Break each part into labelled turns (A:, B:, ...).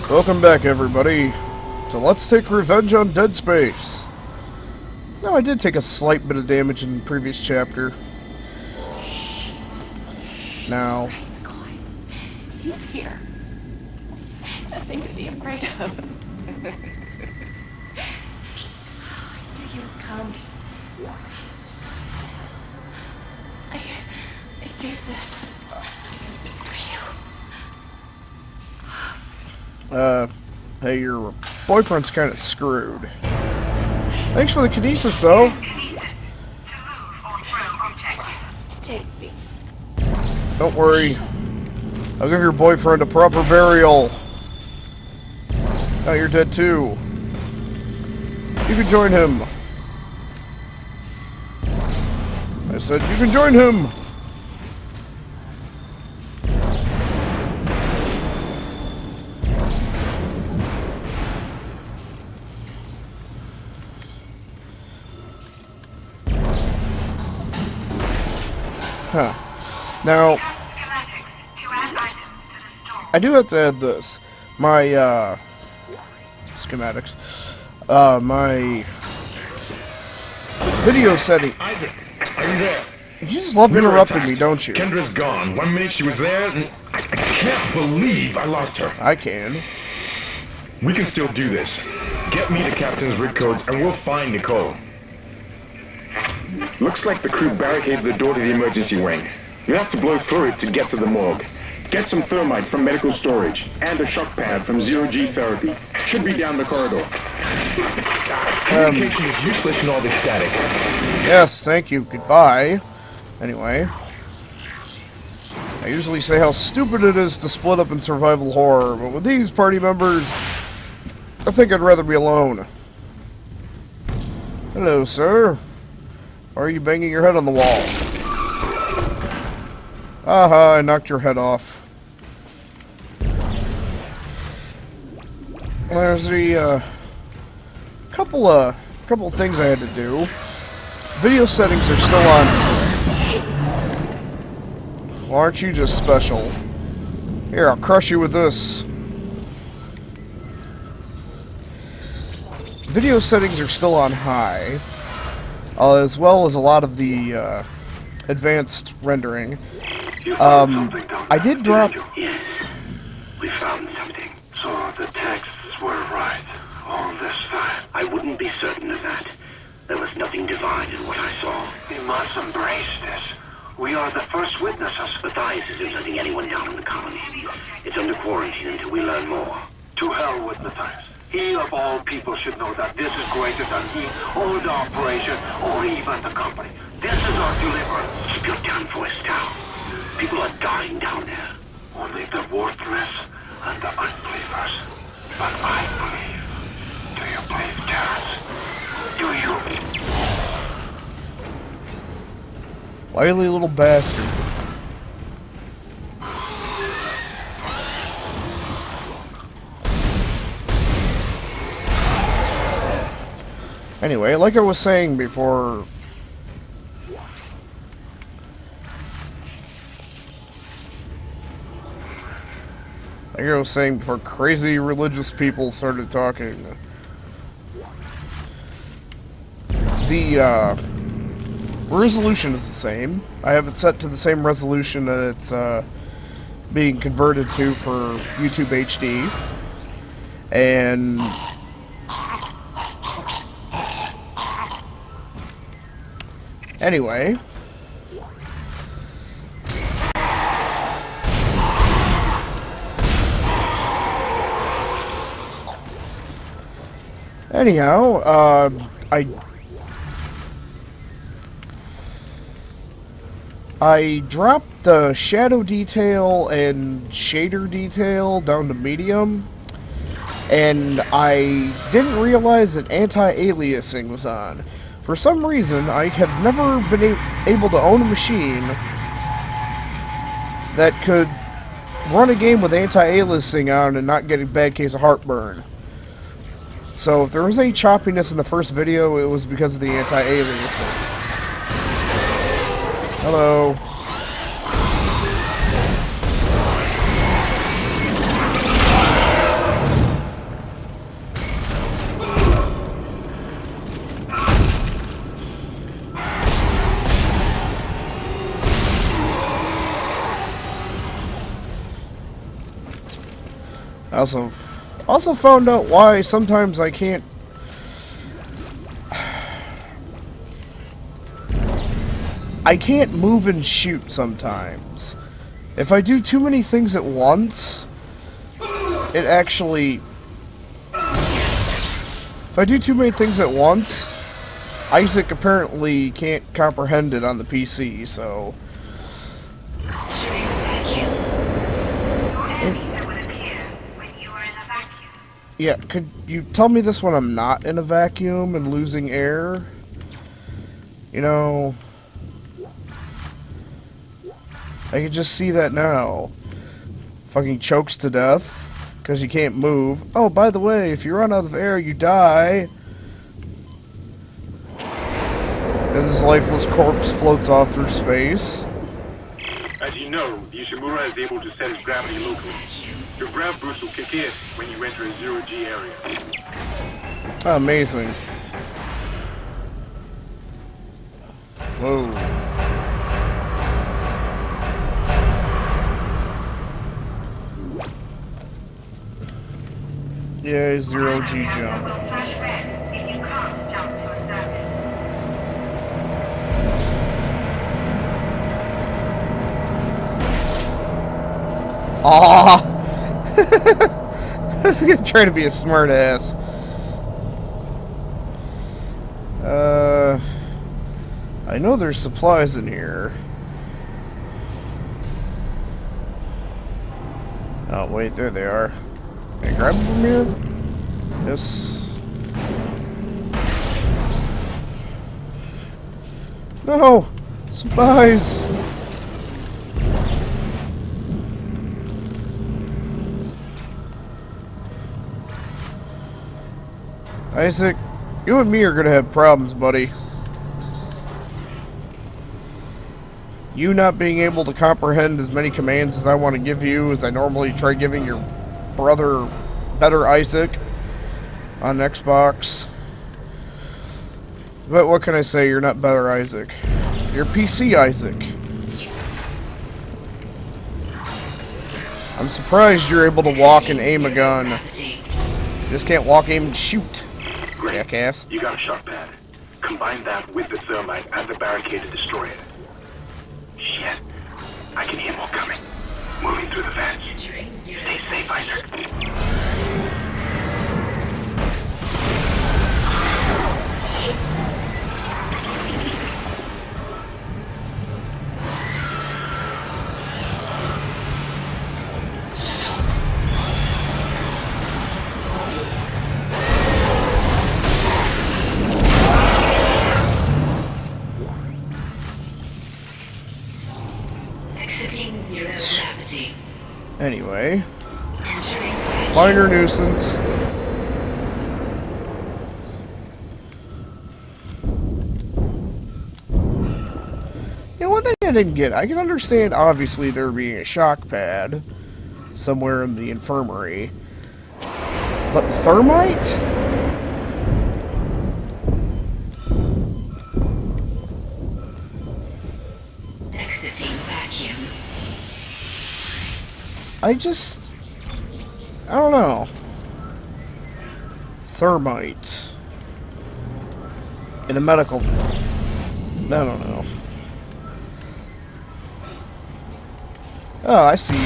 A: Welcome back, everybody, to Let's Take Revenge on Dead Space. Now, I did take a slight bit of damage in the previous chapter. Now...
B: He's here. Nothing to be afraid of. I knew you would come. I saved this for you.
A: Hey, your boyfriend's kind of screwed. Thanks for the kinesis, though.
B: It's to take me.
A: Don't worry. I'll give your boyfriend a proper burial. Now you're dead, too. You can join him. I said you can join him. Huh. Now, I do have to add this. My, schematics. My video setting.
C: Isaac, are you there?
A: You just love interrupting me, don't you?
C: Kendra's gone. 1 minute she was there, and I can't believe I lost her.
A: I can.
C: We can still do this. Get me the captain's rig codes, and we'll find Nicole. Looks like the crew barricaded the door to the emergency wing. You have to blow through it to get to the morgue. Get some thermite from medical storage, and a shock pad from zero-G therapy. Should be down the corridor. Communication is useless in all this static.
A: Yes, thank you. Goodbye. Anyway. I usually say how stupid it is to split up in survival horror, but with these party members, I think I'd rather be alone. Hello, sir. Why are you banging your head on the wall? Aha, I knocked your head off. There's the, couple of things I had to do. Video settings are still on. Well, aren't you just special? Here, I'll crush you with this. Video settings are still on high. As well as a lot of the, advanced rendering. I did drop...
D: Yes, we found something. So the texts were right all this time. I wouldn't be certain of that. There was nothing divine in what I saw. We must embrace this. We are the first witnesses. Matthias isn't letting anyone down in the colony. It's under quarantine until we learn more. To hell with Matthias. He of all people should know that this is greater than he or the operation or even the company. This is our deliverance. Keep your damn voice down. People are dying down there. Only the worthless and the unbelievers. But I believe. Do you believe, Terrence? Do you?
A: Wily little bastard. Anyway, like I was saying before... Like I was saying before crazy religious people started talking. The, resolution is the same. I have it set to the same resolution that it's, being converted to for YouTube HD. And... Anyway... Anyhow, I dropped the shadow detail and shader detail down to medium, and I didn't realize that anti-aliasing was on. For some reason, I have never been able to own a machine that could run a game with anti-aliasing on and not get a bad case of heartburn. So if there was any choppiness in the first video, it was because of the anti-aliasing. Hello. I also found out why sometimes I can't. I can't move and shoot sometimes. If I do too many things at once, it actually... If I do too many things at once, Isaac apparently can't comprehend it on the PC, so... Yeah, could you tell me this when I'm not in a vacuum and losing air? You know... I can just see that now. Fucking chokes to death because you can't move. Oh, by the way, if you run out of air, you die. As his lifeless corpse floats off through space.
C: As you know, the Ishimura is able to set its gravity locally. Your grav boost will kick in when you enter a zero-G area.
A: Oh, amazing. Whoa. Yeah, zero-G jump. Aww! Trying to be a smart ass. I know there's supplies in here. Oh, wait, there they are. Can I grab them from here? Yes. No! Supplies! Isaac, you and me are gonna have problems, buddy. You not being able to comprehend as many commands as I want to give you as I normally try giving your brother, better Isaac, on Xbox. But what can I say? You're not better Isaac. You're PC Isaac. I'm surprised you're able to walk and aim a gun. You just can't walk, aim, and shoot.
D: Great.
A: Jackass.
D: You got a shock pad. Combine that with the thermite and the barricade to destroy it. Shit. I can hear more coming. Moving through the vents. Stay safe, Isaac.
A: Anyway, minor nuisance. Yeah, one thing I didn't get, I can understand obviously there being a shock pad somewhere in the infirmary, but thermite? I don't know. Thermite. In a medical... I don't know. Oh, I see you.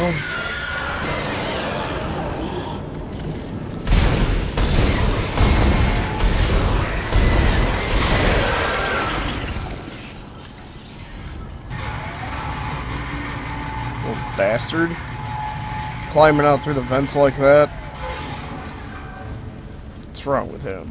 A: Oh. Bastard. Climbing out through the vents like that. What's wrong with him?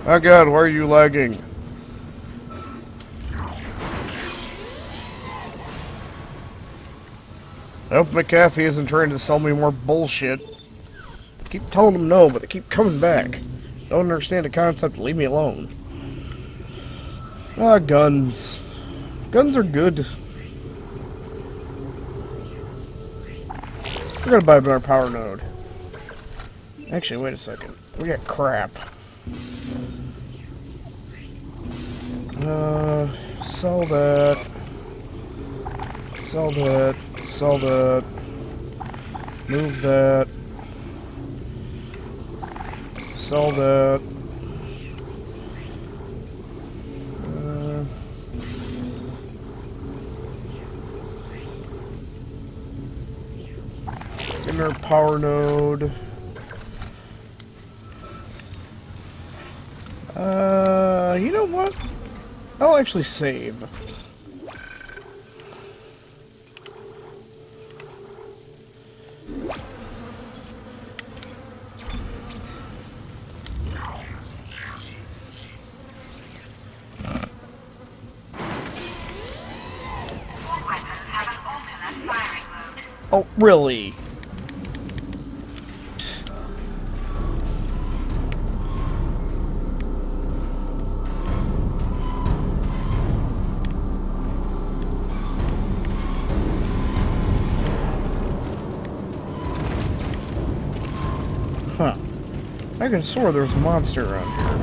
A: Oh god, why are you lagging? I hope McAfee isn't trying to sell me more bullshit. keep telling them no, but they keep coming back. Don't understand the concept. Leave me alone. Ah, guns. Guns are good. We're gonna buy another power node. Actually, wait a second. We got crap. Sell that. Sell that. Sell that. Move that. Sell that. Inner power node. You know what? I'll actually save. Oh, really? Huh. I could swear there's a monster around here.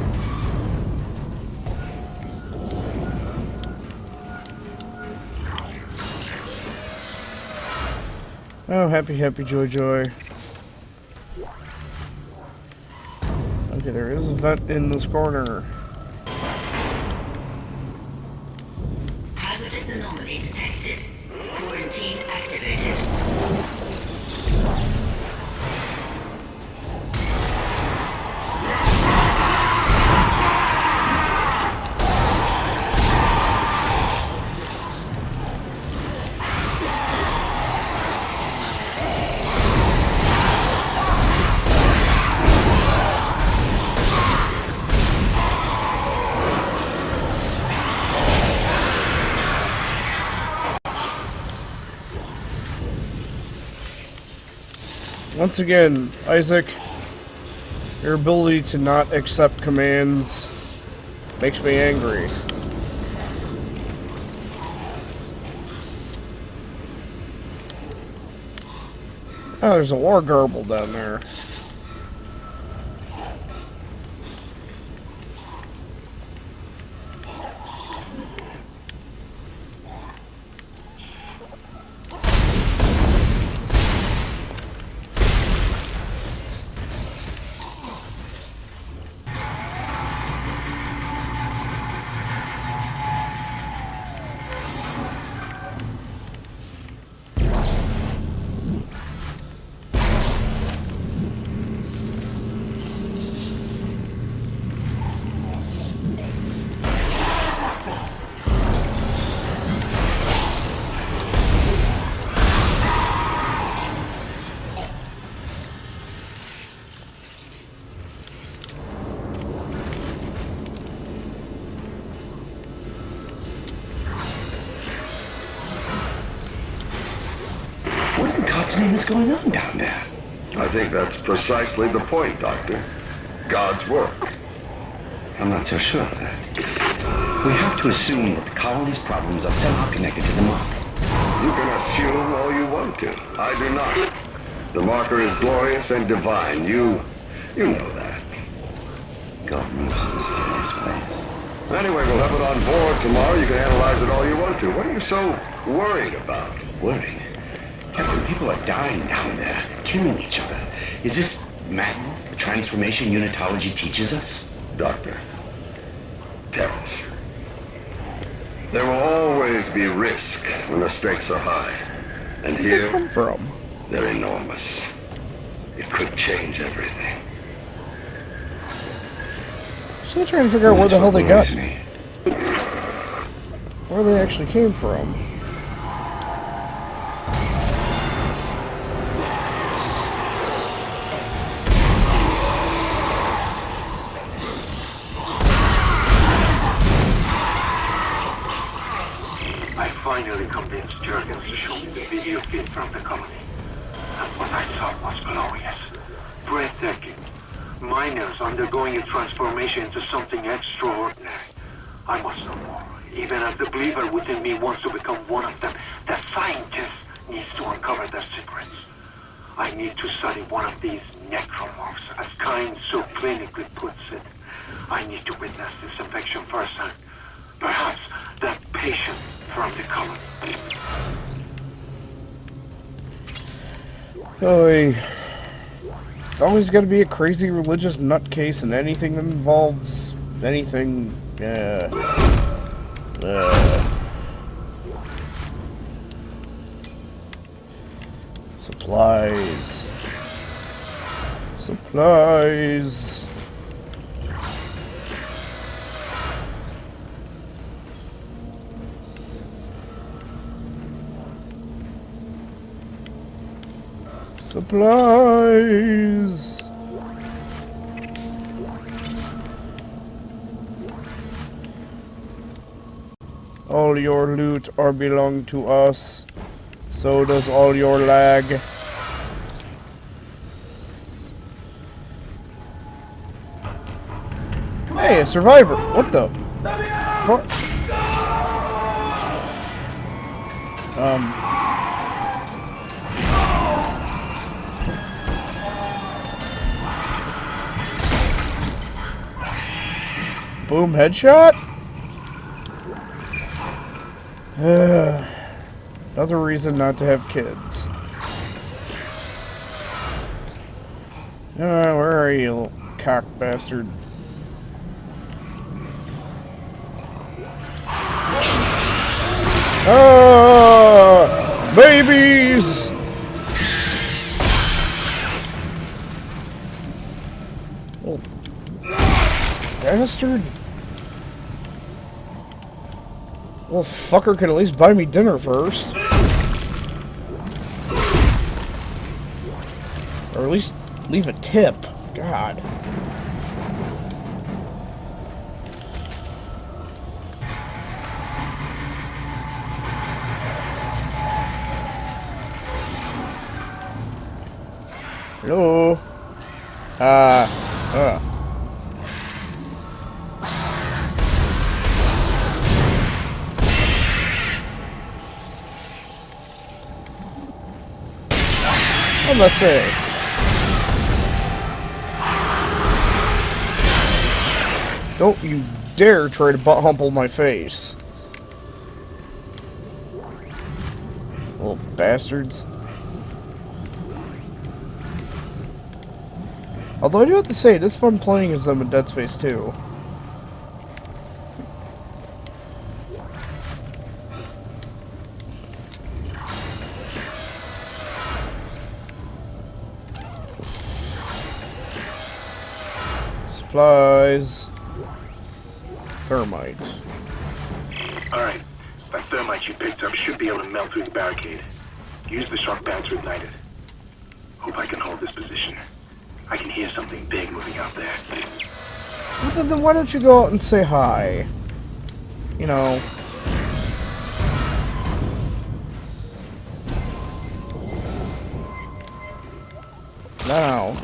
A: Oh, happy, happy, joy, joy. Okay, there is a vent in this corner.
E: Hazardous anomaly detected. Quarantine activated.
A: Once again, Isaac, your ability to not accept commands makes me angry. Oh, there's a war garble down there.
D: What in God's name is going on down there?
F: I think that's precisely the point, Doctor. God's work.
D: I'm not so sure of that. We have to assume that the colony's problems are somehow connected to the mark.
F: You can assume all you want to. I do not. The marker is glorious and divine. You know that.
D: God moves in mysterious ways.
F: Anyway, we'll have it on board tomorrow. You can analyze it all you want to. What are you so worried about?
D: Worried? Captain, people are dying down there, killing each other. Is this madness the transformation unitology teaches us?
F: Doctor, Terrence, there will always be risk when the stakes are high. And
A: Where'd they
F: here,
A: come from?
F: they're enormous. It could change everything.
A: Still trying to figure out where the hell they got,
D: Worries me.
A: where they actually came from.
D: I finally convinced Jurgens to show me the video feed from the colony. And what I saw was glorious. Breathtaking. Miners undergoing a transformation into something extraordinary. I must know more. Even as the believer within me wants to become one of them, the scientist needs to uncover their secrets. I need to study one of these necromorphs, as Kyne so clinically puts it. I need to witness this infection firsthand. Perhaps that patient from the colony.
A: Oy. It's always got to be a crazy religious nutcase in anything that involves anything. Supplies. Supplies. Supplies. All your loot are belong to us. So does all your lag. Hey, a survivor. What the fuck? Boom, headshot? Another reason not to have kids. Where are you, little cock bastard? Babies! Oh, bastard. Well, fucker could at least buy me dinner first. Or at least leave a tip. God. Hello? What must I say? Don't you dare try to butt humple my face. Little bastards. Although I do have to say, it is fun playing as them in Dead Space 2. Supplies. Thermite.
D: Alright, that thermite you picked up should be able to melt through the barricade. Use the shock pad to ignite it. Hope I can hold this position. I can hear something big moving out there.
A: Well, then why don't you go out and say hi? You know. Now.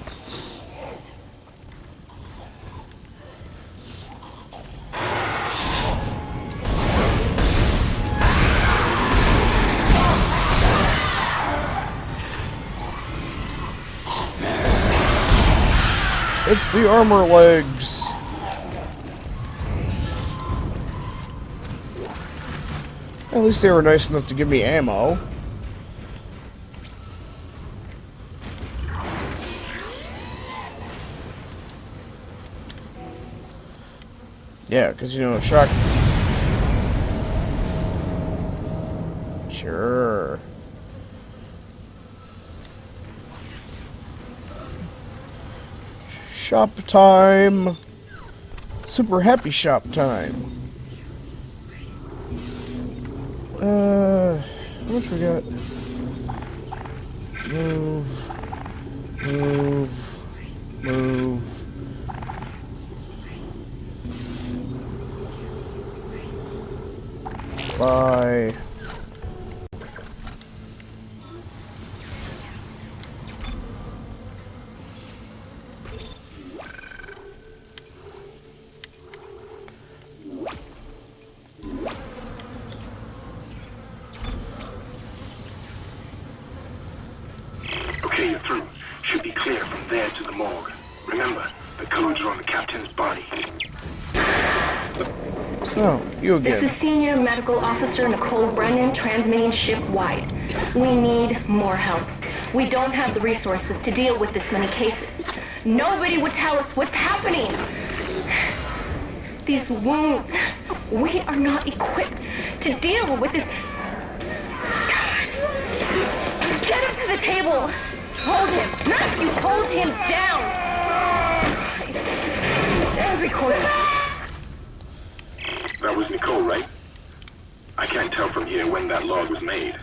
A: It's the armor legs. At least they were nice enough to give me ammo. Yeah, because you know, shock. Sure. Shop time. Super happy shop time. How much we got? Move. Move. Move. Bye.
D: should be clear from there to the morgue. Remember, the codes are on the captain's body.
A: Oh, you
G: This
A: again.
G: is Senior Medical Officer Nicole Brennan transmitting ship-wide. We need more help. We don't have the resources to deal with this many cases. Nobody would tell us what's happening. These wounds, we are not equipped to deal with this. Get him to the table. Hold him. Not you. Hold him down. Recording.
D: That was Nicole, right? I can't tell from here when that log was made.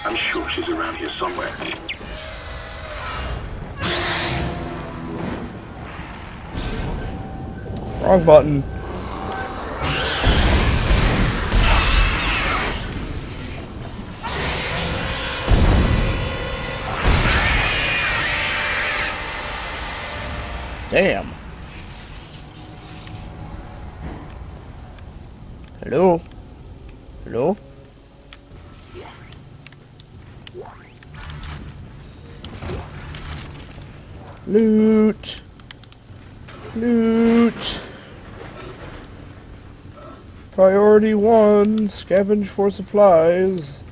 D: I'm sure she's around here somewhere.
A: Wrong button. Damn. Hello? Hello? Loot. Loot. Priority 1, scavenge for supplies.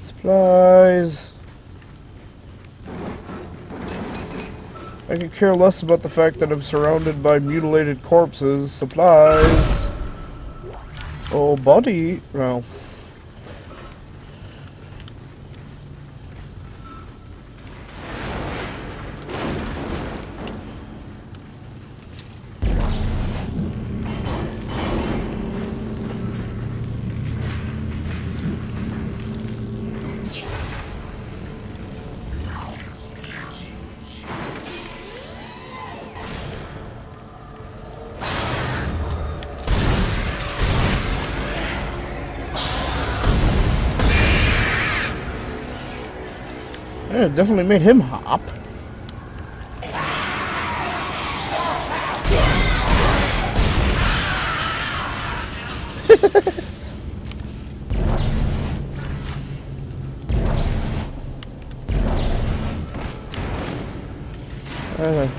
A: Supplies. I could care less about the fact that I'm surrounded by mutilated corpses. Supplies. Oh, body. Well. Yeah, it definitely made him hop.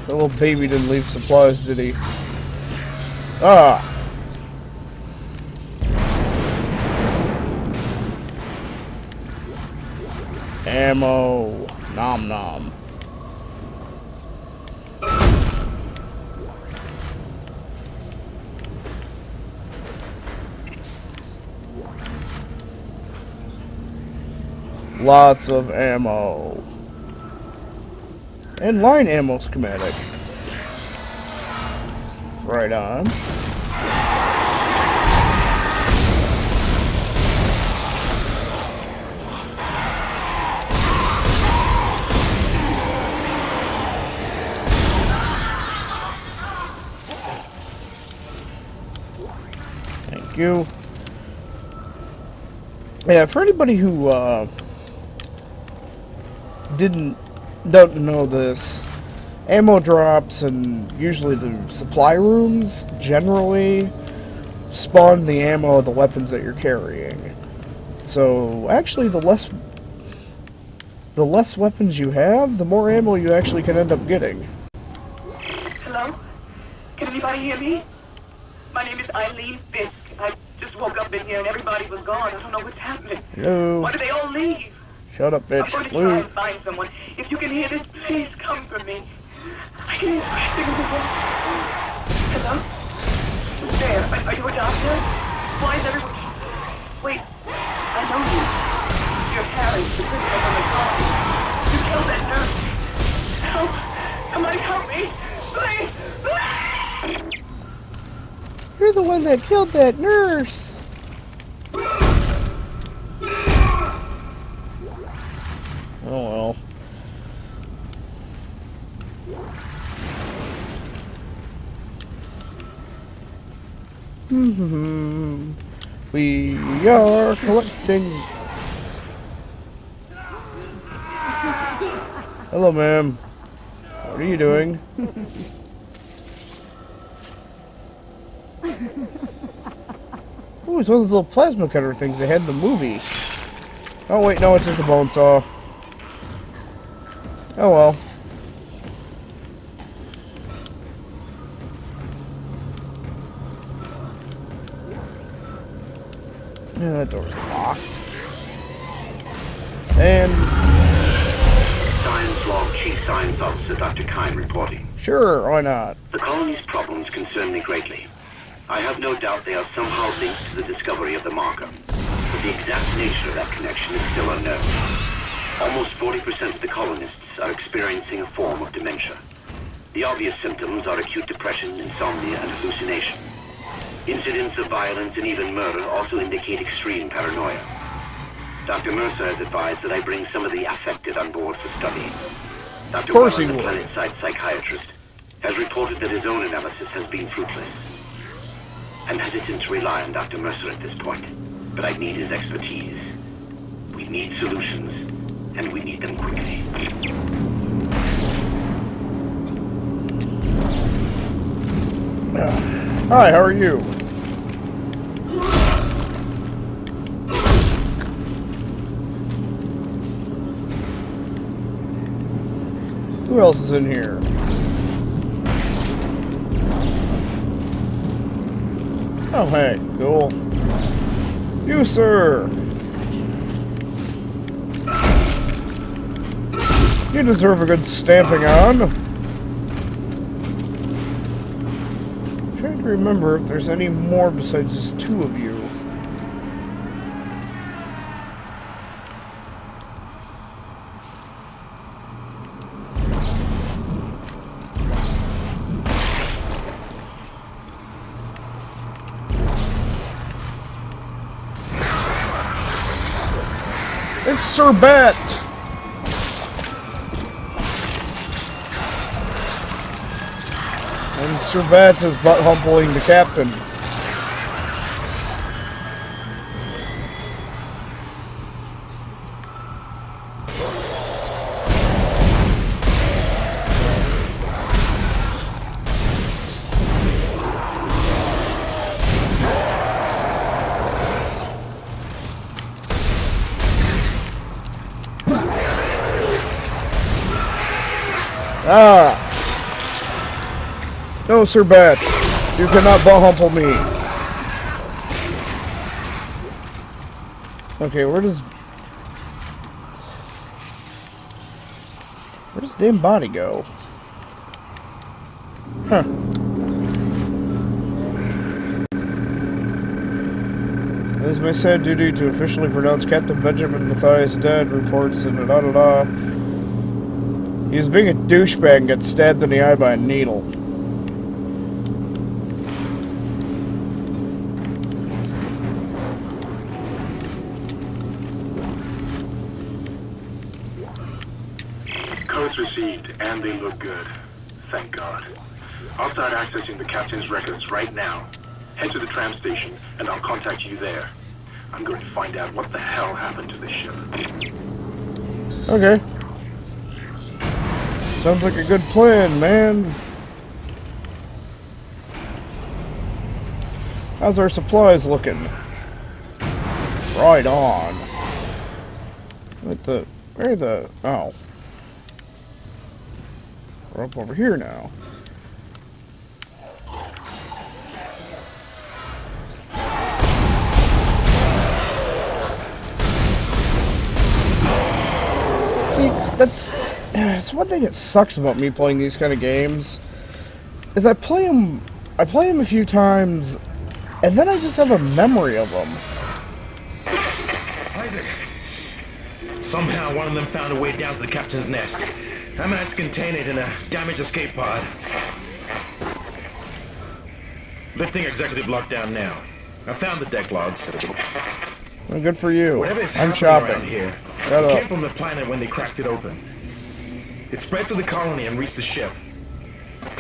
A: The little baby didn't leave supplies, did he? Ah! Ammo. Nom nom. Lots of ammo. And line ammo schematic. Right on. Thank you. Yeah, for anybody who don't know this, ammo drops and usually the supply rooms generally spawn the ammo of the weapons that you're carrying. So actually the less weapons you have, the more ammo you actually can end up getting.
H: Hello? Can anybody hear me? My name is Eileen Fisk. I just woke up in here and everybody was gone. I don't know what's happening.
A: Hello?
H: Why did they all leave?
A: Shut up,
H: I'm
A: bitch.
H: going to try and find someone. If you can hear this, please come for me. I can hear screaming in the wall. Hello? Who's there? Are you a doctor? Why is everyone... Wait, I know you. You're Harry, the prisoner from the car. You killed that nurse. Help! Somebody help me! Please!
A: You're the one that killed that nurse. Oh well. We are collecting. Hello, ma'am. What are you doing? Oh, it's one of those little plasma cutter things they had in the movie. Oh, wait, no, it's just a bone saw. Oh, well. Yeah, that door's locked. And...
D: Science Log Chief Science Officer Dr. Kine reporting.
A: Sure, why not?
D: The colony's problems concern me greatly. I have no doubt they are somehow linked to the discovery of the marker, but the exact nature of that connection is still unknown. Almost 40% of the colonists are experiencing a form of dementia. The obvious symptoms are acute depression, insomnia, and hallucination. Incidents of violence and even murder also indicate extreme paranoia. Dr. Mercer has advised that I bring some of the affected on board for study. Dr.
A: Of course he
D: Weller, the
A: would.
D: planet-side psychiatrist, has reported that his own analysis has been fruitless. I'm hesitant to rely on Dr. Mercer at this point, but I need his expertise. We need solutions, and we need them quickly.
A: Hi, how are you? Who else is in here? Oh, hey, cool. You, sir! You deserve a good stamping on. I'm trying to remember if there's any more besides just two of you. It's Sir Bet! And Sir Bet is butt-humpling the captain. Ah! No, Sir Bet. You cannot butt-humple me. Okay, where does damn body go? Huh. It is my sad duty to officially pronounce Captain Benjamin Mathias dead, reports and da-da-da. He was being a douchebag and got stabbed in the eye by a needle.
C: Codes received, and they look good. Thank God. I'll start accessing the captain's records right now. Head to the tram station, and I'll contact you there. I'm going to find out what the hell happened to this ship.
A: Okay. Sounds like a good plan, man. How's our supplies looking? Right on. Oh. We're up over here now. See, it's one thing that sucks about me playing these kind of games, is I play them a few times, and then I just have a memory of them.
I: Isaac! Somehow one of them found a way down to the captain's nest. I managed to contain it in a damaged escape pod. Lifting executive lockdown now. I found the deck logs.
A: Well, good for you.
I: Whatever is
A: I'm
I: happening
A: shopping.
I: around here,
A: Shut
I: it
A: up.
I: came from the planet when they cracked it open. It spread to the colony and reached the ship.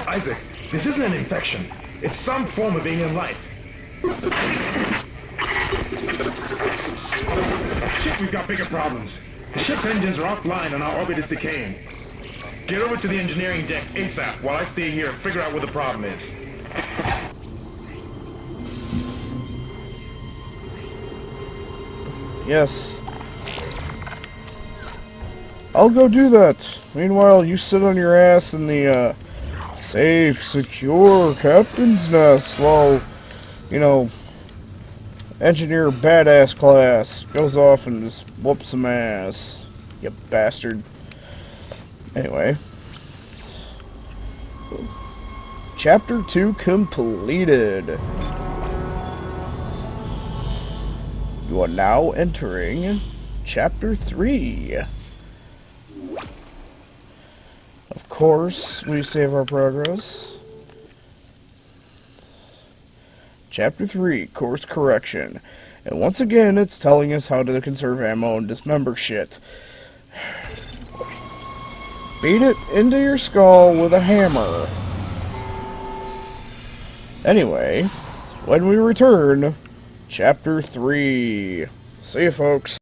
I: Isaac, this isn't an infection. It's some form of alien life. Shit, we've got bigger problems. The ship's engines are offline and our orbit is decaying. Get over to the engineering deck ASAP while I stay here and figure out what the problem is.
A: Yes. I'll go do that. Meanwhile, you sit on your ass in the, safe, secure captain's nest while, you know, engineer badass class goes off and just whoops some ass. You bastard. Anyway. Chapter 2 completed. You are now entering Chapter 3. Of course, we save our progress. Chapter 3, Course Correction. And once again, it's telling us how to conserve ammo and dismember shit. Beat it into your skull with a hammer. Anyway, when we return, Chapter 3. See you, folks.